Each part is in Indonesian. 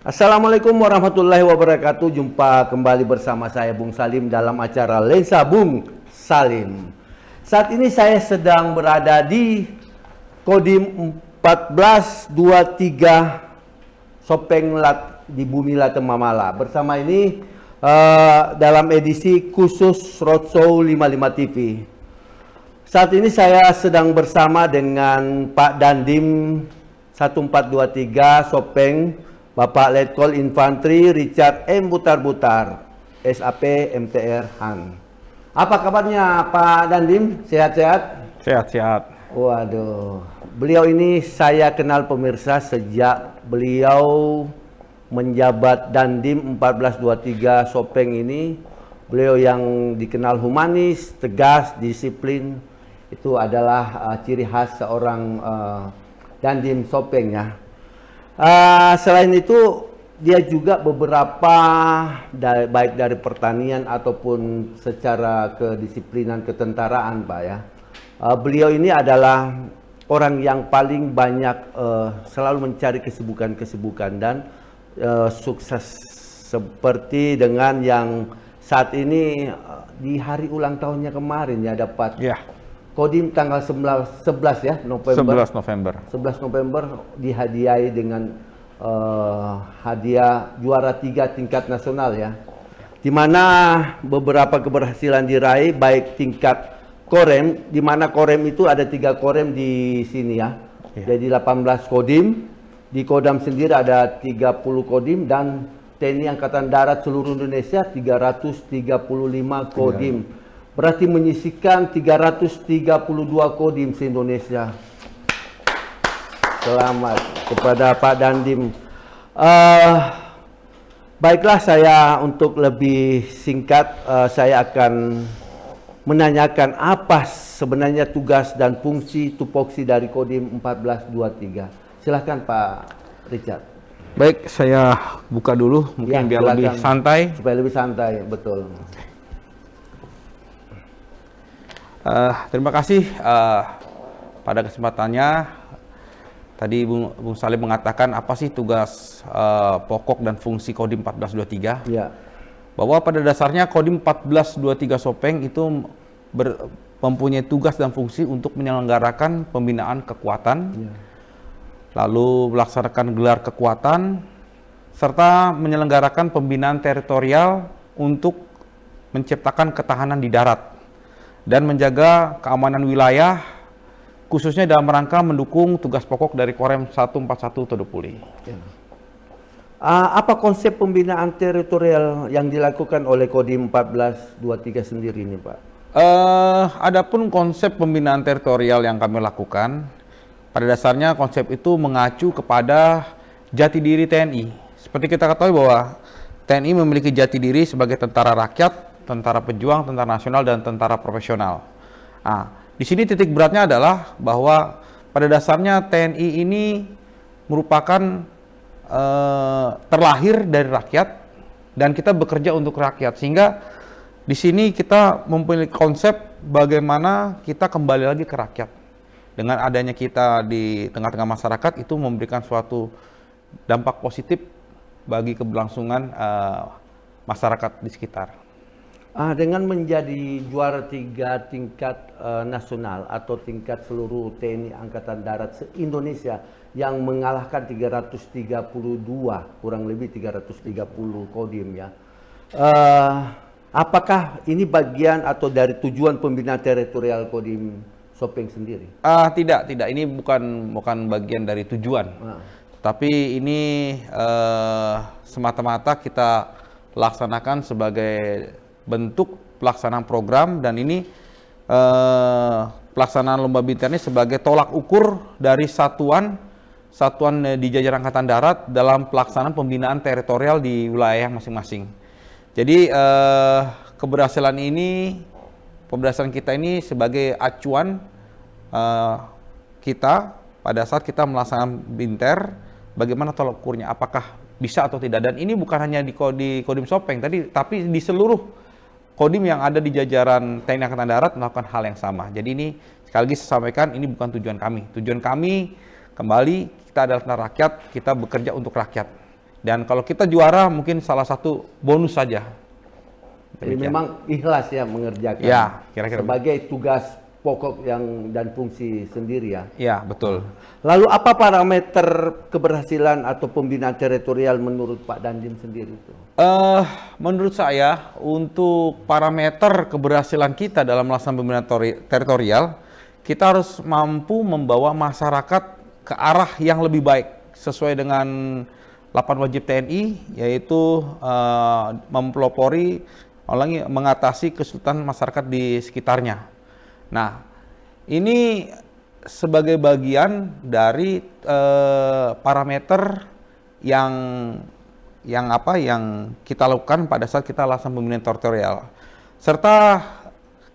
Assalamualaikum warahmatullahi wabarakatuh. Jumpa kembali bersama saya Bung Salim dalam acara Lensa Bung Salim. Saat ini saya sedang berada di Kodim 1423 Sopeng di Bumi Late Mamala. Bersama ini dalam edisi khusus Roadshow 55 TV. Saat ini saya sedang bersama dengan Pak Dandim 1423 Sopeng, Bapak Letkol Infantri Richard M. Butar-Butar, SAP MTR Han. Apa kabarnya Pak Dandim? Sehat-sehat? Sehat-sehat. Waduh, beliau ini saya kenal pemirsa sejak beliau menjabat Dandim 1423 Sopeng ini. Beliau yang dikenal humanis, tegas, disiplin. Itu adalah ciri khas seorang Dandim Sopeng ya. Selain itu dia juga beberapa baik dari pertanian ataupun secara kedisiplinan ketentaraan Pak ya. Beliau ini adalah orang yang paling banyak selalu mencari kesibukan dan sukses, seperti dengan yang saat ini di hari ulang tahunnya kemarin ya dapat Kodim tanggal 11 ya November. 11 November dihadiahi dengan hadiah juara 3 tingkat nasional ya. Di mana beberapa keberhasilan diraih baik tingkat korem, di mana korem itu ada 3 korem di sini ya. Jadi 18 kodim, di Kodam sendiri ada 30 kodim dan TNI Angkatan Darat seluruh Indonesia 335 kodim. Berarti menyisikan 332 kodim se-Indonesia. Selamat kepada Pak Dandim. Baiklah, saya untuk lebih singkat saya akan menanyakan apa sebenarnya tugas dan fungsi tupoksi dari Kodim 1423. Silahkan Pak Richard. Baik, saya buka dulu mungkin biar lebih santai. Supaya lebih santai, betul. Terima kasih pada kesempatannya. Tadi Bung Salim mengatakan apa sih tugas pokok dan fungsi Kodim 1423? Ya. Bahwa pada dasarnya Kodim 1423 Sopeng itu mempunyai tugas dan fungsi untuk menyelenggarakan pembinaan kekuatan, lalu melaksanakan gelar kekuatan, serta menyelenggarakan pembinaan teritorial untuk menciptakan ketahanan di darat dan menjaga keamanan wilayah, khususnya dalam rangka mendukung tugas pokok dari Korem 141 Todopuli. Apa konsep pembinaan teritorial yang dilakukan oleh Kodim 1423 sendiri ini Pak? Adapun konsep pembinaan teritorial yang kami lakukan, pada dasarnya konsep itu mengacu kepada jati diri TNI. Seperti kita ketahui bahwa TNI memiliki jati diri sebagai tentara rakyat, tentara pejuang, tentara nasional, dan tentara profesional. Di sini titik beratnya adalah bahwa pada dasarnya TNI ini merupakan terlahir dari rakyat dan kita bekerja untuk rakyat, sehingga di sini kita mempunyai konsep bagaimana kita kembali lagi ke rakyat. Dengan adanya kita di tengah-tengah masyarakat itu memberikan suatu dampak positif bagi keberlangsungan masyarakat di sekitar. Dengan menjadi juara 3 tingkat nasional atau tingkat seluruh TNI Angkatan Darat se-Indonesia yang mengalahkan 332, kurang lebih 330 kodim ya. Apakah ini bagian atau dari tujuan pembinaan teritorial Kodim Sopeng sendiri? Tidak. Ini bukan bagian dari tujuan. Tapi ini semata-mata kita laksanakan sebagai bentuk pelaksanaan program, dan ini pelaksanaan lomba bintar ini sebagai tolak ukur dari satuan di jajaran Angkatan Darat dalam pelaksanaan pembinaan teritorial di wilayah masing-masing. Jadi keberhasilan kita ini sebagai acuan kita pada saat kita melaksanakan binter, bagaimana tolak ukurnya, apakah bisa atau tidak. Dan ini bukan hanya di Kodim Sopeng tapi di seluruh kodim yang ada di jajaran TNI Angkatan Darat melakukan hal yang sama. Jadi ini sekali lagi saya sampaikan, ini bukan tujuan kami. Tujuan kami kembali, kita adalah rakyat, kita bekerja untuk rakyat. Dan kalau kita juara mungkin salah satu bonus saja. Jadi memang ikhlas ya mengerjakan. Ya, kira-kira sebagai tugas pokok dan fungsi sendiri ya. Ya, betul. Lalu apa parameter keberhasilan atau pembinaan teritorial menurut Pak Dandim sendiri itu? Menurut saya untuk parameter keberhasilan kita dalam melaksanakan pembinaan teritorial, kita harus mampu membawa masyarakat ke arah yang lebih baik sesuai dengan 8 wajib TNI, yaitu mempelopori mengatasi kesulitan masyarakat di sekitarnya. Nah, ini sebagai bagian dari parameter yang kita lakukan pada saat kita laksanakan pembinaan teritorial. Serta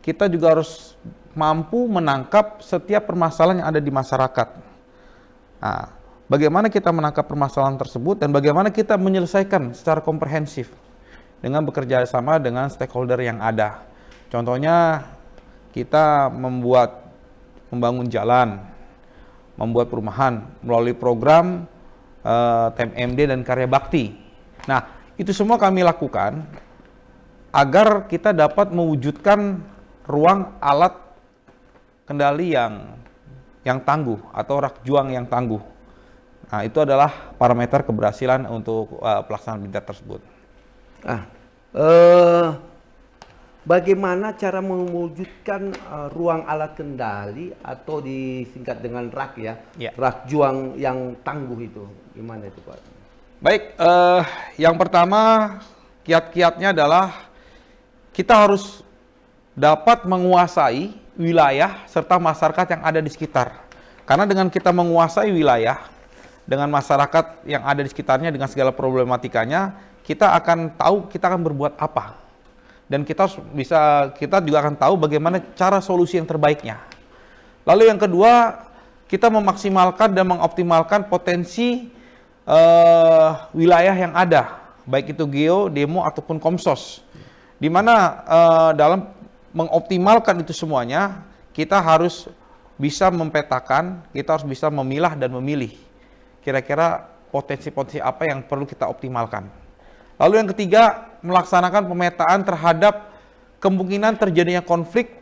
kita juga harus mampu menangkap setiap permasalahan yang ada di masyarakat. Nah, bagaimana kita menangkap permasalahan tersebut dan bagaimana kita menyelesaikan secara komprehensif dengan bekerja sama dengan stakeholder yang ada. Contohnya kita membangun jalan, membuat perumahan melalui program TMMD dan Karya Bakti. Nah, itu semua kami lakukan agar kita dapat mewujudkan ruang alat kendali yang tangguh atau rak juang yang tangguh. Nah, itu adalah parameter keberhasilan untuk pelaksanaan bidang tersebut. Bagaimana cara mewujudkan ruang alat kendali atau disingkat dengan rak ya, rak juang yang tangguh itu, gimana itu Pak? Baik, yang pertama kiat-kiatnya adalah kita harus dapat menguasai wilayah serta masyarakat yang ada di sekitar. Karena dengan kita menguasai wilayah dengan masyarakat yang ada di sekitarnya dengan segala problematikanya, kita akan tahu kita akan berbuat apa. Dan kita juga akan tahu bagaimana cara solusi yang terbaiknya. Lalu yang kedua, kita memaksimalkan dan mengoptimalkan potensi wilayah yang ada, baik itu geo, demo ataupun komsos. Di mana dalam mengoptimalkan itu semuanya, kita harus bisa mempetakan, kita harus bisa memilah dan memilih kira-kira potensi-potensi apa yang perlu kita optimalkan. Lalu yang ketiga, melaksanakan pemetaan terhadap kemungkinan terjadinya konflik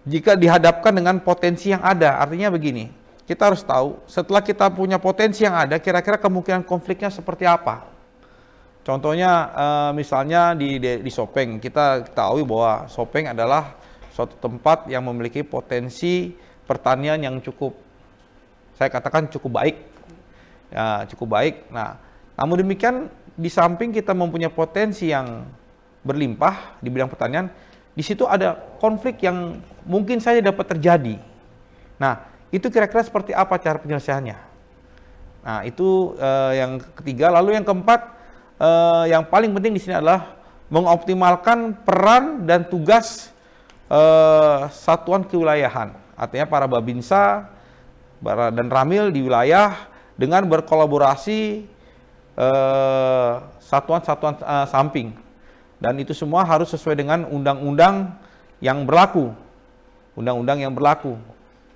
jika dihadapkan dengan potensi yang ada. Artinya begini, kita harus tahu setelah kita punya potensi yang ada, kira-kira kemungkinan konfliknya seperti apa. Contohnya misalnya di Sopeng, kita tahu bahwa Sopeng adalah suatu tempat yang memiliki potensi pertanian yang cukup, saya katakan cukup baik. Ya, cukup baik. Nah, namun demikian di samping kita mempunyai potensi yang berlimpah di bidang pertanian, di situ ada konflik yang mungkin saja dapat terjadi. Nah, itu kira-kira seperti apa cara penyelesaiannya? Nah, itu yang ketiga. Lalu yang keempat, yang paling penting di sini adalah mengoptimalkan peran dan tugas satuan kewilayahan. Artinya para Babinsa dan Ramil di wilayah dengan berkolaborasi satuan-satuan samping, dan itu semua harus sesuai dengan undang-undang yang berlaku,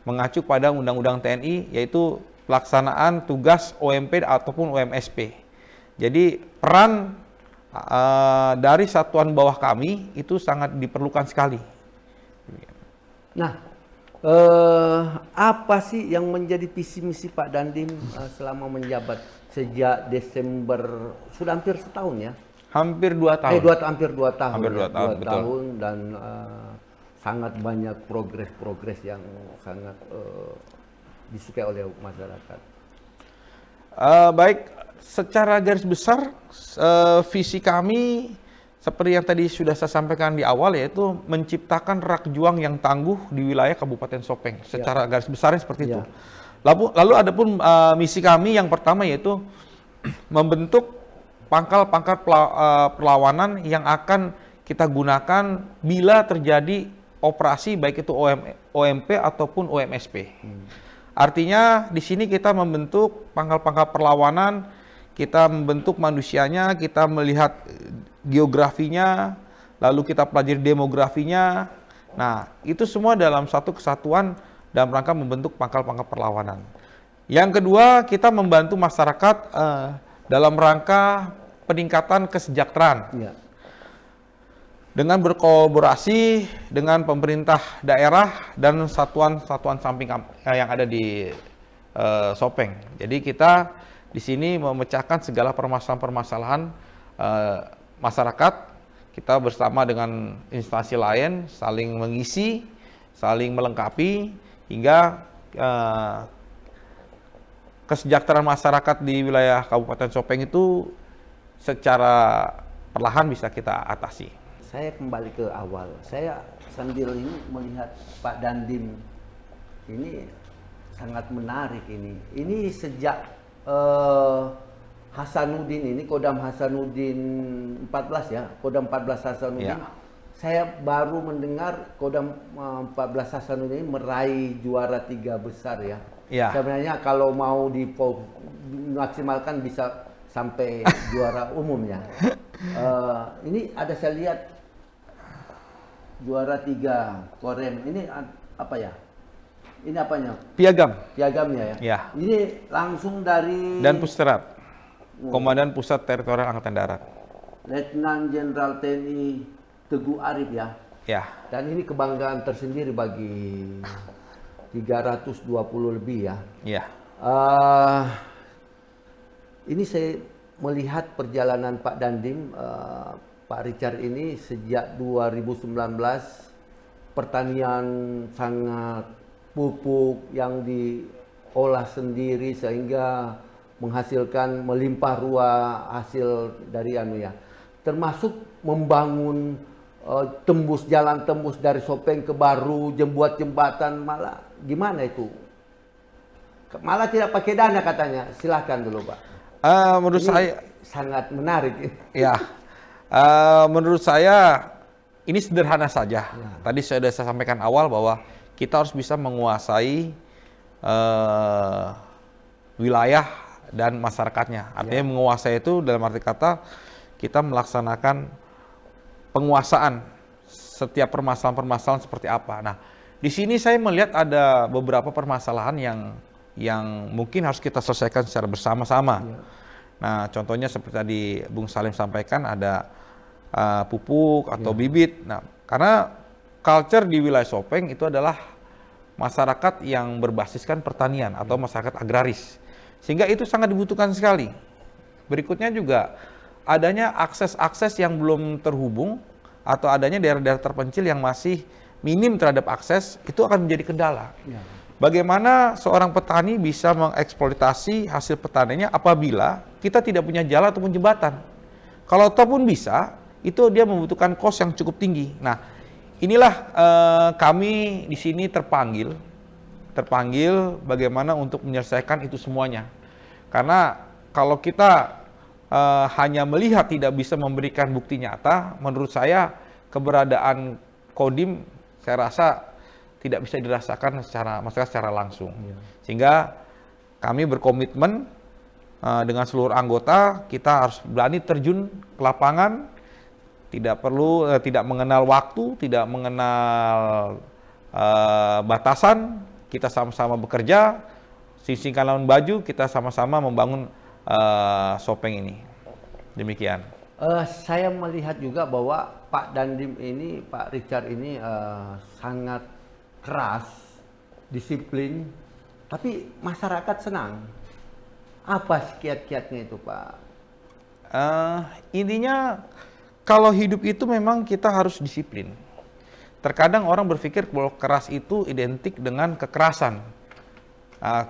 mengacu pada undang-undang TNI, yaitu pelaksanaan tugas OMP ataupun OMSP. Jadi peran dari satuan bawah kami itu sangat diperlukan sekali. Nah, apa sih yang menjadi visi misi Pak Dandim selama menjabat sejak Desember, sudah hampir setahun ya? Hampir 2 tahun. Hampir 2 tahun. Hampir 2 tahun, betul. Tahun dan sangat banyak progres yang sangat disukai oleh masyarakat. Baik, secara garis besar visi kami seperti yang tadi sudah saya sampaikan di awal, yaitu menciptakan rak juang yang tangguh di wilayah Kabupaten Sopeng. Secara garis besarnya seperti itu. Lalu ada pun misi kami yang pertama, yaitu membentuk pangkal-pangkal perlawanan yang akan kita gunakan bila terjadi operasi baik itu OMP ataupun OMSP. Artinya di sini kita membentuk pangkal-pangkal perlawanan, kita membentuk manusianya, kita melihat geografinya, lalu kita pelajari demografinya. Nah, itu semua dalam satu kesatuan dalam rangka membentuk pangkal-pangkal perlawanan. Yang kedua, kita membantu masyarakat dalam rangka peningkatan kesejahteraan. Ya. Dengan berkolaborasi dengan pemerintah daerah dan satuan-satuan samping yang ada di Sopeng. Jadi kita di sini memecahkan segala permasalahan-permasalahan masyarakat. Kita bersama dengan instansi lain saling mengisi, saling melengkapi hingga kesejahteraan masyarakat di wilayah Kabupaten Sopeng itu secara perlahan bisa kita atasi. Saya kembali ke awal. Saya sambil ini melihat Pak Dandim ini sangat menarik ini. Ini sejak Hasanuddin ini, Kodam Hasanuddin 14 ya, Kodam 14 Hasanuddin. Ya. Saya baru mendengar Kodam 14 Hasanuddin meraih juara 3 besar ya. Ya. Sebenarnya kalau mau dimaksimalkan bisa sampai juara umum ya. Ini ada saya lihat juara 3 Korem. Ini apa ya? Ini apanya? Piagam. Piagamnya ya? Ya. Ini langsung dari... Dan Pusterad, Komandan Pusat Teritorial Angkatan Darat. Letnan Jenderal TNI Teguh Arif ya? Ya. Dan ini kebanggaan tersendiri bagi 320 lebih ya? Ya. Ini saya melihat perjalanan Pak Dandim, Pak Richard ini sejak 2019 pertanian sangat pupuk yang diolah sendiri sehingga menghasilkan melimpah ruah hasil dari termasuk membangun jalan tembus dari Sopeng ke Baru, membuat jembatan, malah gimana itu? Malah tidak pakai dana katanya. Silahkan dulu Pak. Menurut ini saya sangat menarik. Ya. Menurut saya ini sederhana saja. Ya. Tadi sudah saya sampaikan awal bahwa kita harus bisa menguasai wilayah dan masyarakatnya. Artinya menguasai itu dalam arti kata kita melaksanakan penguasaan setiap permasalahan-permasalahan seperti apa. Nah, di sini saya melihat ada beberapa permasalahan yang mungkin harus kita selesaikan secara bersama-sama. Ya. Nah, contohnya seperti tadi Bung Salim sampaikan ada pupuk atau bibit. Nah, karena culture di wilayah Sopeng itu adalah masyarakat yang berbasiskan pertanian atau masyarakat agraris. Sehingga itu sangat dibutuhkan sekali. Berikutnya juga adanya akses-akses yang belum terhubung atau adanya daerah-daerah terpencil yang masih minim terhadap akses, itu akan menjadi kendala. Ya. Bagaimana seorang petani bisa mengeksploitasi hasil pertaniannya apabila kita tidak punya jalan ataupun jembatan? Kalau ataupun bisa, itu dia membutuhkan kos yang cukup tinggi. Nah, inilah kami di sini terpanggil bagaimana untuk menyelesaikan itu semuanya. Karena kalau kita hanya melihat tidak bisa memberikan bukti nyata, menurut saya keberadaan Kodim saya rasa tidak bisa dirasakan secara langsung. Ya. Sehingga kami berkomitmen dengan seluruh anggota, kita harus berani terjun ke lapangan, tidak mengenal waktu, tidak mengenal batasan, kita sama-sama bekerja, sisingkan lawan baju, kita sama-sama membangun Sopeng ini. Demikian. Saya melihat juga bahwa Pak Dandim ini, Pak Richard ini sangat keras, disiplin, tapi masyarakat senang. Apa kiat-kiatnya itu Pak? Intinya kalau hidup itu memang kita harus disiplin. Terkadang orang berpikir bahwa keras itu identik dengan kekerasan.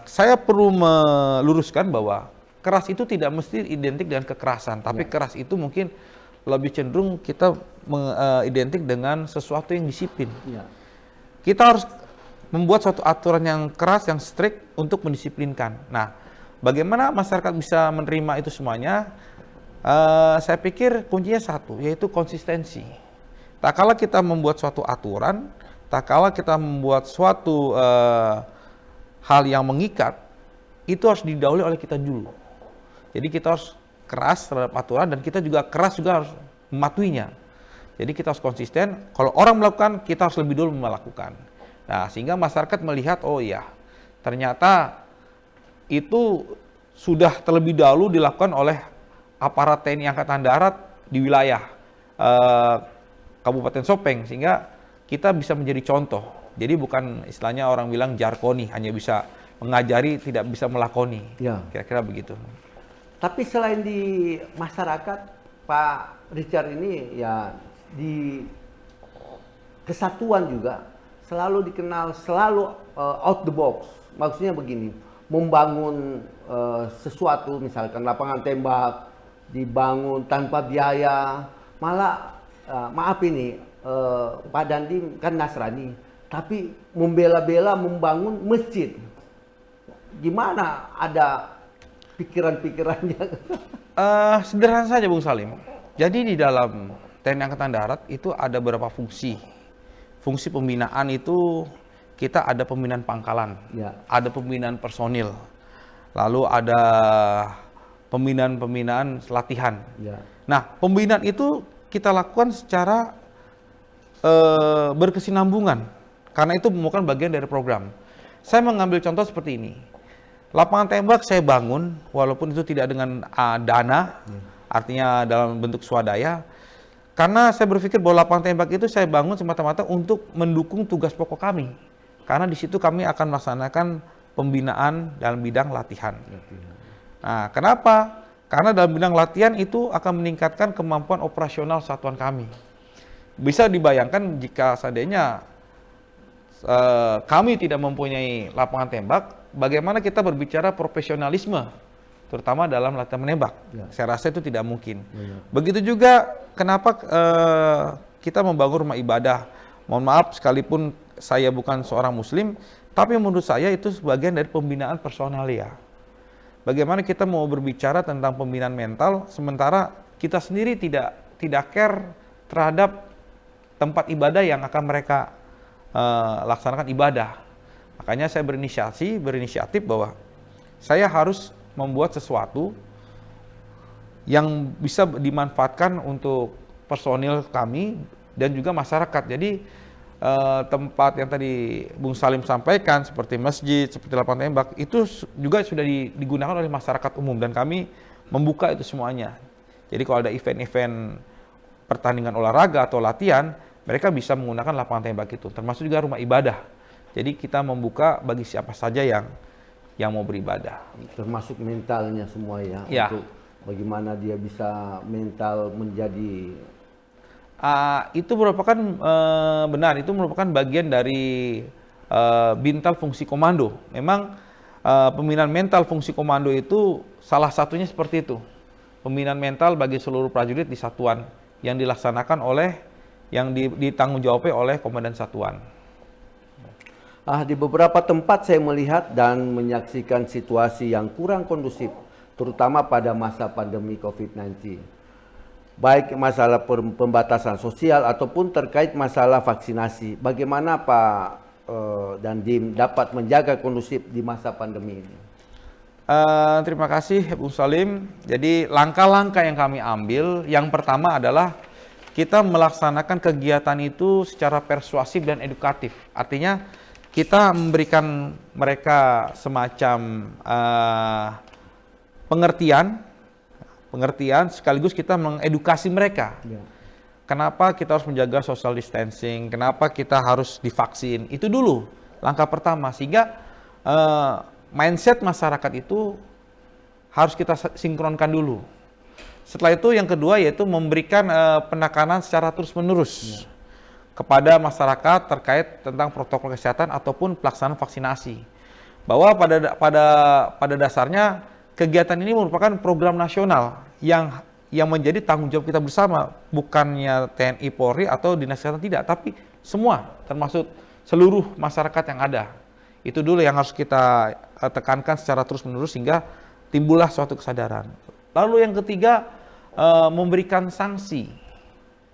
Saya perlu meluruskan bahwa keras itu tidak mesti identik dengan kekerasan, tapi keras itu mungkin lebih cenderung kita identik dengan sesuatu yang disiplin. Ya. Kita harus membuat suatu aturan yang keras, yang strict untuk mendisiplinkan. Nah, bagaimana masyarakat bisa menerima itu semuanya? Saya pikir kuncinya satu, yaitu konsistensi. Tak kala kita membuat suatu aturan, tak kala kita membuat suatu hal yang mengikat, itu harus didahului oleh kita dulu. Jadi kita harus keras terhadap aturan dan kita juga keras juga harus mematuhinya. Jadi kita harus konsisten, kalau orang melakukan, kita harus lebih dulu melakukan. Nah, sehingga masyarakat melihat, oh iya, ternyata itu sudah terlebih dahulu dilakukan oleh aparat TNI Angkatan Darat di wilayah Kabupaten Sopeng, sehingga kita bisa menjadi contoh. Jadi bukan istilahnya orang bilang jarkoni, hanya bisa mengajari, tidak bisa melakoni. Ya. Kira-kira begitu. Tapi selain di masyarakat, Pak Richard ini ya di kesatuan juga selalu dikenal selalu out the box. Maksudnya begini, membangun sesuatu, misalkan lapangan tembak dibangun tanpa biaya, malah maaf ini Pak Dandim kan Nasrani, tapi membela-bela membangun masjid. Gimana ada pikiran-pikirannya? Sederhana saja Bung Salim. Jadi di dalam TNI Angkatan Darat itu ada beberapa fungsi. Fungsi pembinaan itu kita ada pembinaan pangkalan, Ya. ada pembinaan personil, lalu ada pembinaan latihan. Ya. Nah, pembinaan itu kita lakukan secara berkesinambungan, karena itu merupakan bagian dari program. Saya mengambil contoh seperti ini. Lapangan tembak saya bangun, walaupun itu tidak dengan dana, artinya dalam bentuk swadaya, karena saya berpikir bahwa lapangan tembak itu saya bangun semata-mata untuk mendukung tugas pokok kami. Karena di situ kami akan melaksanakan pembinaan dalam bidang latihan. Nah, kenapa? Karena dalam bidang latihan itu akan meningkatkan kemampuan operasional satuan kami. Bisa dibayangkan jika seandainya kami tidak mempunyai lapangan tembak, bagaimana kita berbicara profesionalisme, terutama dalam latihan menembak. Ya. Saya rasa itu tidak mungkin. Ya. Begitu juga kenapa kita membangun rumah ibadah. Mohon maaf, sekalipun saya bukan seorang muslim, tapi menurut saya itu sebagian dari pembinaan personalia. Bagaimana kita mau berbicara tentang pembinaan mental, sementara kita sendiri tidak care terhadap tempat ibadah yang akan mereka laksanakan ibadah. Makanya saya berinisiatif bahwa saya harus membuat sesuatu yang bisa dimanfaatkan untuk personil kami dan juga masyarakat. Jadi tempat yang tadi Bung Salim sampaikan seperti masjid, seperti lapangan tembak, itu juga sudah digunakan oleh masyarakat umum dan kami membuka itu semuanya. Jadi kalau ada event-event pertandingan olahraga atau latihan, mereka bisa menggunakan lapangan tembak itu, termasuk juga rumah ibadah. Jadi kita membuka bagi siapa saja yang mau beribadah. Termasuk mentalnya semua ya. Ya. Untuk bagaimana dia bisa mental menjadi Itu merupakan benar, itu merupakan bagian dari bintal fungsi komando. Memang pembinaan mental fungsi komando itu salah satunya seperti itu. Pembinaan mental bagi seluruh prajurit di satuan yang dilaksanakan oleh, yang ditanggung jawabnya oleh komandan satuan. Di beberapa tempat saya melihat dan menyaksikan situasi yang kurang kondusif, terutama pada masa pandemi COVID-19. Baik masalah pembatasan sosial ataupun terkait masalah vaksinasi. Bagaimana Pak Dandim dapat menjaga kondusif di masa pandemi ini? Terima kasih Bung Salim. Jadi langkah-langkah yang kami ambil, yang pertama adalah kita melaksanakan kegiatan itu secara persuasif dan edukatif. Artinya kita memberikan mereka semacam pengertian sekaligus kita mengedukasi mereka. Ya. Kenapa kita harus menjaga social distancing, kenapa kita harus divaksin. Itu dulu langkah pertama, sehingga mindset masyarakat itu harus kita sinkronkan dulu. Setelah itu yang kedua yaitu memberikan penekanan secara terus-menerus kepada masyarakat terkait tentang protokol kesehatan ataupun pelaksanaan vaksinasi. Bahwa pada dasarnya kegiatan ini merupakan program nasional yang menjadi tanggung jawab kita bersama, bukannya TNI, Polri atau Dinas Kesehatan, tidak, tapi semua, termasuk seluruh masyarakat yang ada. Itu dulu yang harus kita tekankan secara terus-menerus sehingga timbullah suatu kesadaran. Lalu yang ketiga, memberikan sanksi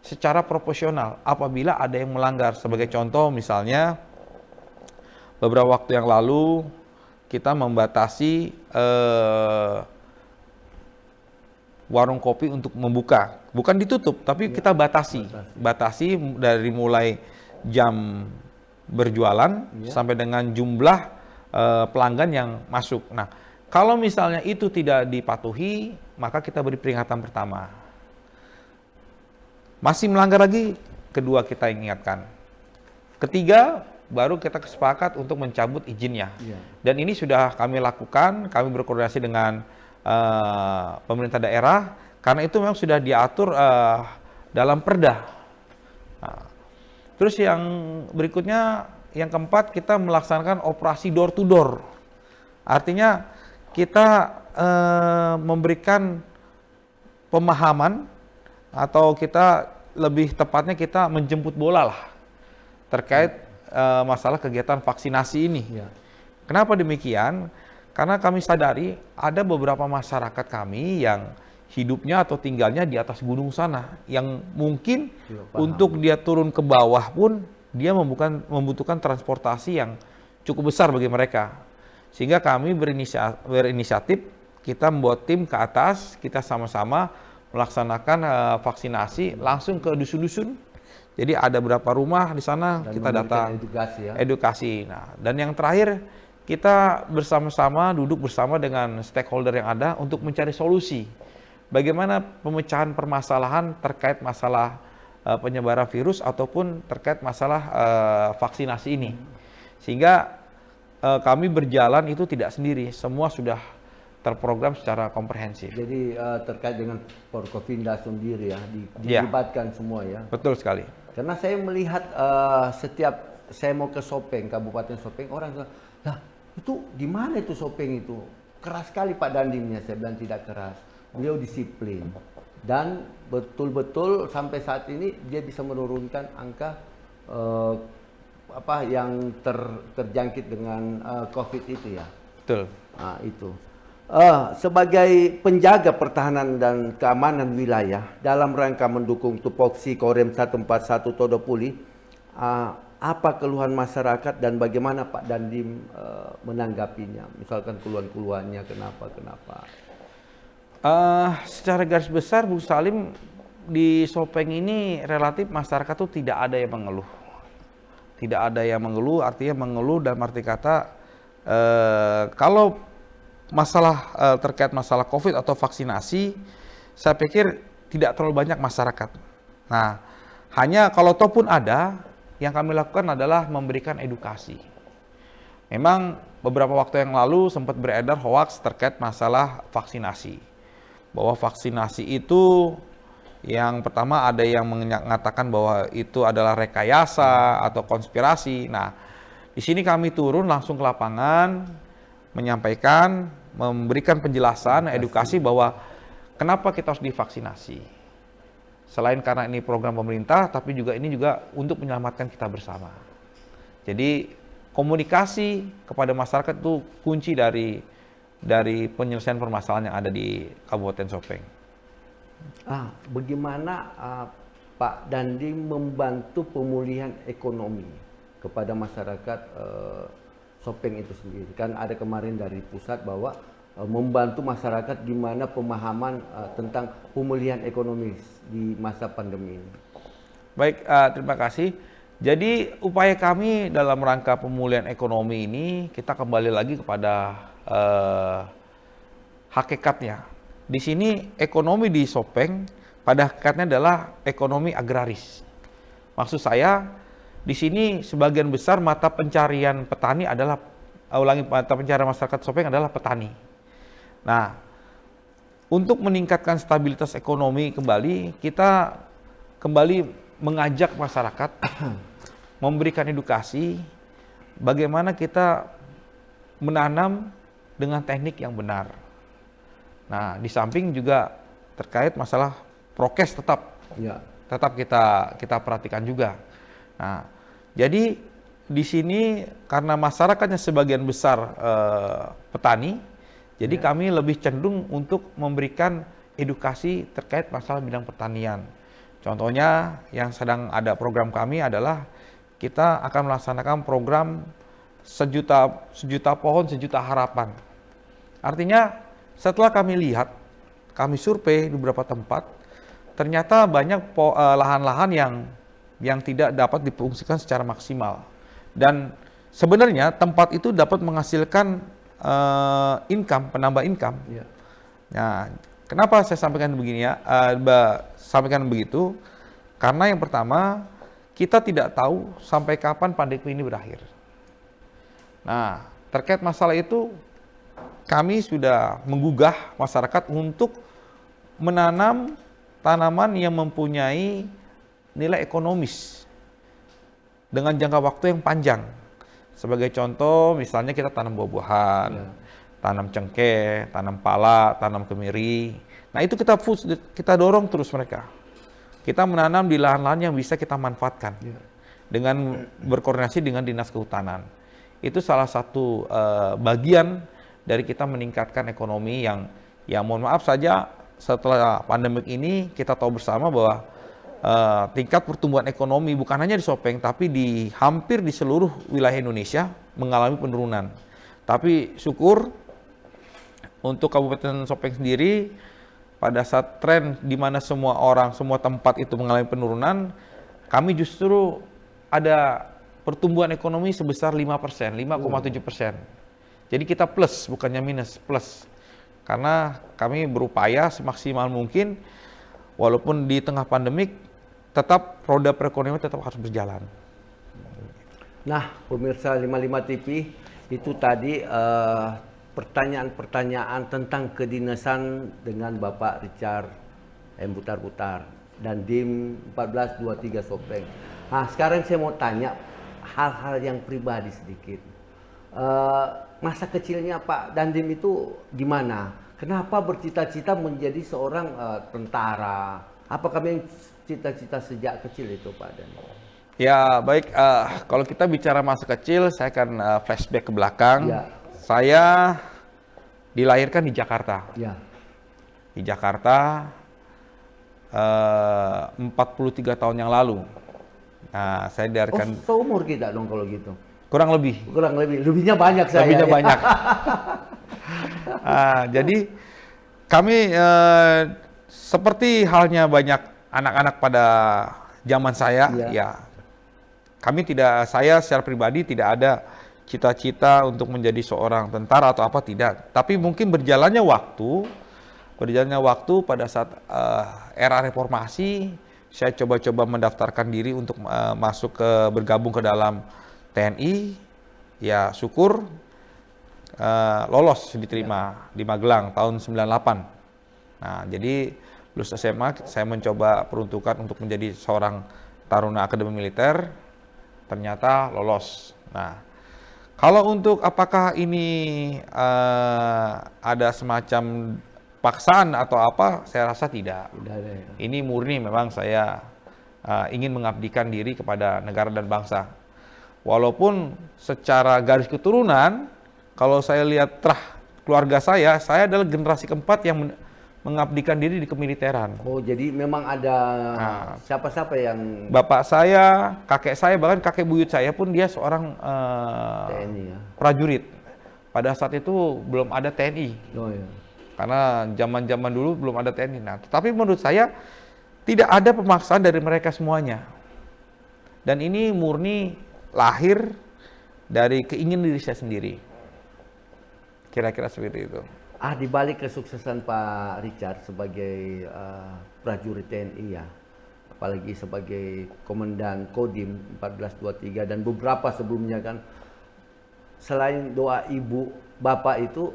secara proporsional apabila ada yang melanggar. Sebagai contoh misalnya, beberapa waktu yang lalu kita membatasi warung kopi untuk membuka. Bukan ditutup, tapi kita batasi dari mulai jam berjualan sampai dengan jumlah pelanggan yang masuk. Nah, Kalau misalnya itu tidak dipatuhi, maka kita beri peringatan pertama. Masih melanggar lagi, kedua kita ingatkan. Ketiga, baru kita sepakat untuk mencabut izinnya. Dan ini sudah kami lakukan, kami berkoordinasi dengan pemerintah daerah, karena itu memang sudah diatur dalam perda. Nah, terus yang berikutnya, yang keempat, kita melaksanakan operasi door to door. Artinya kita memberikan pemahaman, atau kita lebih tepatnya kita menjemput bola lah terkait masalah kegiatan vaksinasi ini. Kenapa demikian? Karena kami sadari ada beberapa masyarakat kami yang hidupnya atau tinggalnya di atas gunung sana, yang mungkin untuk dia turun ke bawah pun dia membutuhkan transportasi yang cukup besar bagi mereka. Sehingga kami berinisiatif, kita membuat tim ke atas, kita sama-sama melaksanakan vaksinasi langsung ke dusun-dusun. Jadi ada berapa rumah di sana, dan kita datang edukasi. Nah, dan yang terakhir, kita bersama-sama duduk bersama dengan stakeholder yang ada untuk mencari solusi. Bagaimana pemecahan permasalahan terkait masalah penyebaran virus ataupun terkait masalah vaksinasi ini. Sehingga kami berjalan itu tidak sendiri, semua sudah terprogram secara komprehensif. Jadi terkait dengan Forkopimda sendiri ya, dilibatkan semua ya. Betul sekali. Karena saya melihat setiap saya mau ke Sopeng, Kabupaten Sopeng, orang bilang, lah itu di mana itu Sopeng itu? Keras sekali Pak Dandimnya, saya bilang tidak keras. Beliau disiplin. Dan betul-betul sampai saat ini dia bisa menurunkan angka yang terjangkit dengan COVID itu ya. Betul. Nah, itu. Sebagai penjaga pertahanan dan keamanan wilayah dalam rangka mendukung tupoksi Korem 141 Todopuli, apa keluhan masyarakat dan bagaimana Pak Dandim menanggapinya? Misalkan keluhan-keluhannya kenapa? Secara garis besar, Bu Salim, di Sopeng ini relatif masyarakat tuh tidak ada yang mengeluh. Tidak ada yang mengeluh, artinya mengeluh dalam arti kata kalau masalah terkait masalah COVID atau vaksinasi, saya pikir tidak terlalu banyak masyarakat. Nah, hanya kalau toh pun ada, yang kami lakukan adalah memberikan edukasi. Memang beberapa waktu yang lalu sempat beredar hoaks terkait masalah vaksinasi. Bahwa vaksinasi itu yang pertama ada yang mengatakan bahwa itu adalah rekayasa atau konspirasi. Nah, di sini kami turun langsung ke lapangan, menyampaikan, memberikan penjelasan, edukasi bahwa kenapa kita harus divaksinasi. Selain karena ini program pemerintah, tapi juga ini juga untuk menyelamatkan kita bersama. Jadi komunikasi kepada masyarakat itu kunci dari penyelesaian permasalahan yang ada di Kabupaten Sopeng. Bagaimana Pak Dandim membantu pemulihan ekonomi kepada masyarakat Sopeng itu sendiri? Kan ada kemarin dari pusat bahwa membantu masyarakat gimana pemahaman tentang pemulihan ekonomi di masa pandemi ini. Baik, terima kasih. Jadi upaya kami dalam rangka pemulihan ekonomi ini, kita kembali lagi kepada hakikatnya. Di sini ekonomi di Sopeng pada hakikatnya adalah ekonomi agraris. Maksud saya, di sini sebagian besar mata pencarian petani adalah, mata pencarian masyarakat Sopeng adalah petani. Nah, untuk meningkatkan stabilitas ekonomi kembali, kita kembali mengajak masyarakat, memberikan edukasi, bagaimana kita menanam dengan teknik yang benar. Nah, di samping juga terkait masalah prokes tetap kita perhatikan juga. Nah, jadi di sini karena masyarakatnya sebagian besar petani, jadi kami lebih cenderung untuk memberikan edukasi terkait masalah bidang pertanian. Contohnya yang sedang ada program kami adalah kita akan melaksanakan program sejuta pohon sejuta harapan. Artinya setelah kami lihat, kami survei di beberapa tempat, ternyata banyak lahan-lahan yang tidak dapat difungsikan secara maksimal. Dan sebenarnya tempat itu dapat menghasilkan income, penambah income. Ya. Nah, kenapa saya sampaikan begini ya? Sampaikan begitu karena yang pertama kita tidak tahu sampai kapan pandemi ini berakhir. Nah, terkait masalah itu kami sudah menggugah masyarakat untuk menanam tanaman yang mempunyai nilai ekonomis dengan jangka waktu yang panjang. Sebagai contoh, misalnya kita tanam buah-buahan, tanam cengkeh, tanam pala, tanam kemiri. Nah, itu kita dorong terus mereka. Kita menanam di lahan-lahan yang bisa kita manfaatkan dengan berkoordinasi dengan Dinas Kehutanan. Itu salah satu bagian dari kita meningkatkan ekonomi yang mohon maaf saja setelah pandemik ini kita tahu bersama bahwa tingkat pertumbuhan ekonomi bukan hanya di Sopeng, tapi hampir di seluruh wilayah Indonesia mengalami penurunan. Tapi syukur untuk Kabupaten Sopeng sendiri, pada saat tren di mana semua orang, semua tempat itu mengalami penurunan, kami justru ada pertumbuhan ekonomi sebesar 5%, 5,7%. Jadi kita plus, bukannya minus, plus. Karena kami berupaya semaksimal mungkin, walaupun di tengah pandemik, tetap roda perekonomian tetap harus berjalan. Nah, pemirsa 55 TV, itu tadi pertanyaan-pertanyaan tentang kedinasan dengan Bapak Richard M. Butar-Butar dan DIM 1423 Sopeng. Nah, sekarang saya mau tanya hal-hal yang pribadi sedikit. Masa kecilnya Pak Dandim itu gimana? Kenapa bercita-cita menjadi seorang tentara? Apakah memang cita-cita sejak kecil itu Pak Dandim? Ya baik, kalau kita bicara masa kecil, saya akan flashback ke belakang. Ya. Saya dilahirkan di Jakarta. Ya. Di Jakarta 43 tahun yang lalu. Nah, saya dilahirkan. Oh, seumur kita dong kalau gitu. Kurang lebih. Kurang lebih. Lebihnya banyak saya. Lebihnya ya. banyak. Jadi kami seperti halnya banyak anak-anak pada zaman saya, ya kami saya secara pribadi tidak ada cita-cita untuk menjadi seorang tentara atau apa, tidak. Tapi mungkin berjalannya waktu pada saat era reformasi, saya coba-coba mendaftarkan diri untuk bergabung ke dalam TNI. Ya syukur lolos, diterima di Magelang tahun 98. Nah, jadi lulus SMA, saya mencoba peruntukan untuk menjadi seorang taruna akademi militer, ternyata lolos. Nah, kalau untuk apakah ini ada semacam paksaan atau apa, saya rasa tidak. Ini murni memang saya ingin mengabdikan diri kepada negara dan bangsa. Walaupun secara garis keturunan, kalau saya lihat keluarga saya adalah generasi keempat yang mengabdikan diri di kemiliteran. Oh, jadi memang ada siapa-siapa yang... Bapak saya, kakek saya, bahkan kakek buyut saya pun dia seorang TNI ya? prajurit. Pada saat itu belum ada TNI. Oh, ya. Karena zaman-zaman dulu belum ada TNI. Nah, tetapi menurut saya tidak ada pemaksaan dari mereka semuanya. Dan ini murni lahir dari keinginan diri saya sendiri. Kira-kira seperti itu. Di balik kesuksesan Pak Richard sebagai prajurit TNI ya, apalagi sebagai Komandan Kodim 1423 dan beberapa sebelumnya kan, selain doa ibu, bapak itu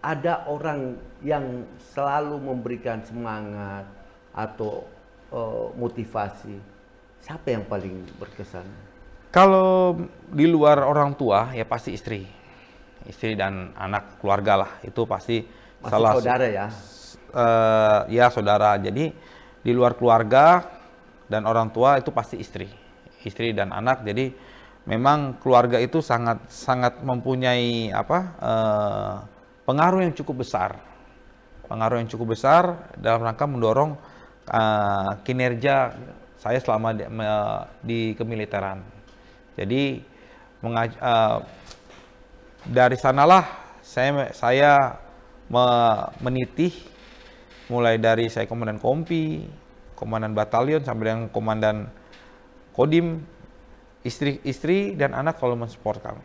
ada orang yang selalu memberikan semangat atau motivasi. Siapa yang paling berkesan? Kalau di luar orang tua ya pasti istri dan anak, keluarga lah, itu pasti saudara ya. Ya saudara. Jadi di luar keluarga dan orang tua itu pasti istri dan anak. Jadi memang keluarga itu sangat mempunyai pengaruh yang cukup besar dalam rangka mendorong kinerja saya selama di kemiliteran. Jadi dari sanalah saya menitih, mulai dari saya komandan kompi, komandan batalion, sampai dengan komandan kodim, istri dan anak selalu mensupport kami.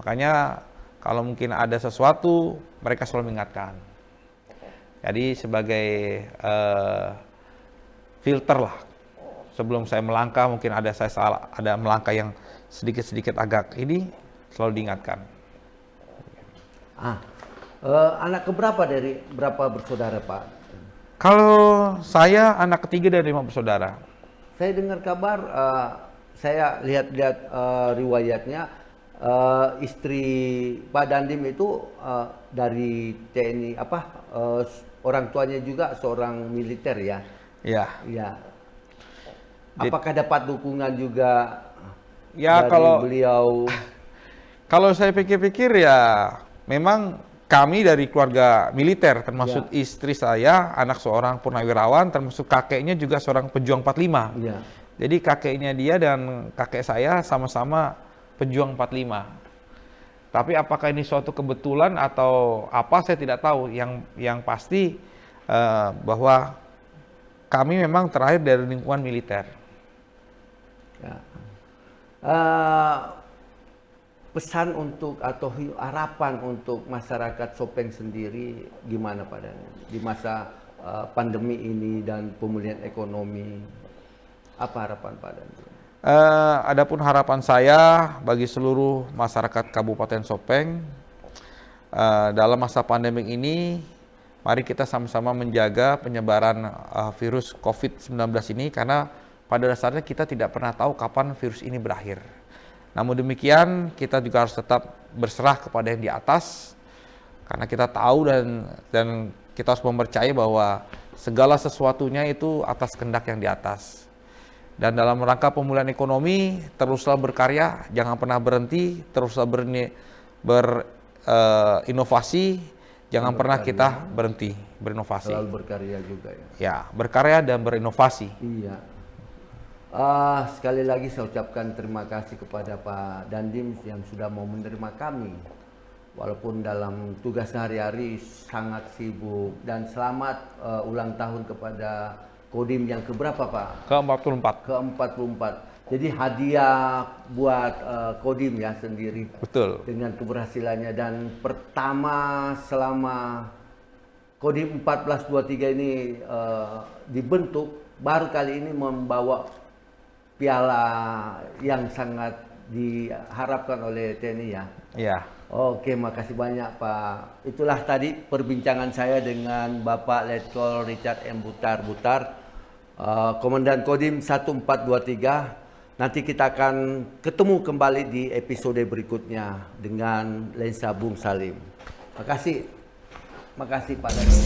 Makanya Kalau mungkin ada sesuatu, mereka selalu mengingatkan. Jadi sebagai filter lah. Sebelum saya melangkah, mungkin saya salah, ada melangkah yang sedikit-sedikit agak ini, selalu diingatkan. Anak keberapa dari berapa bersaudara, Pak? Kalau saya anak ketiga dari 5 bersaudara. Saya dengar kabar, saya lihat-lihat riwayatnya, istri Pak Dandim itu dari TNI, orang tuanya juga seorang militer ya? Ya. Ya. Apakah dapat dukungan juga ya dari kalau beliau? Kalau saya pikir-pikir ya memang kami dari keluarga militer, termasuk istri saya, anak seorang purnawirawan, termasuk kakeknya juga seorang pejuang 45. Ya. Jadi kakeknya dia dan kakek saya sama-sama pejuang 45. Tapi apakah ini suatu kebetulan atau apa, saya tidak tahu. Yang pasti bahwa kami memang terakhir dari lingkungan militer. Ya. Pesan untuk atau harapan untuk masyarakat Sopeng sendiri gimana Pak Dandim di masa pandemi ini dan pemulihan ekonomi? Apa harapan Pak Dandim? Adapun harapan saya bagi seluruh masyarakat Kabupaten Sopeng dalam masa pandemi ini, mari kita sama-sama menjaga penyebaran virus COVID-19 ini, karena pada dasarnya kita tidak pernah tahu kapan virus ini berakhir. Namun demikian, kita juga harus tetap berserah kepada yang di atas, karena kita tahu dan kita harus mempercayai bahwa segala sesuatunya itu atas kehendak yang di atas. Dan dalam rangka pemulihan ekonomi, teruslah berkarya, jangan pernah berhenti, teruslah berinovasi, jangan pernah kita berhenti berinovasi. Selalu berkarya juga ya. Ya, berkarya dan berinovasi. Iya. Sekali lagi saya ucapkan terima kasih kepada Pak Dandim yang sudah mau menerima kami. Walaupun dalam tugas sehari-hari sangat sibuk, dan selamat ulang tahun kepada Kodim yang keberapa Pak? Ke-44. Ke-44. Jadi hadiah buat Kodim ya sendiri. Betul. Dengan keberhasilannya, dan pertama selama Kodim 1423 ini dibentuk, baru kali ini membawa piala yang sangat diharapkan oleh TNI ya. Iya. Oke, makasih banyak Pak. Itulah tadi perbincangan saya dengan Bapak Letkol Richard M. Butar, Komandan Kodim 1423. Nanti kita akan ketemu kembali di episode berikutnya dengan lensa Bung Salim. Makasih Pak Dandim.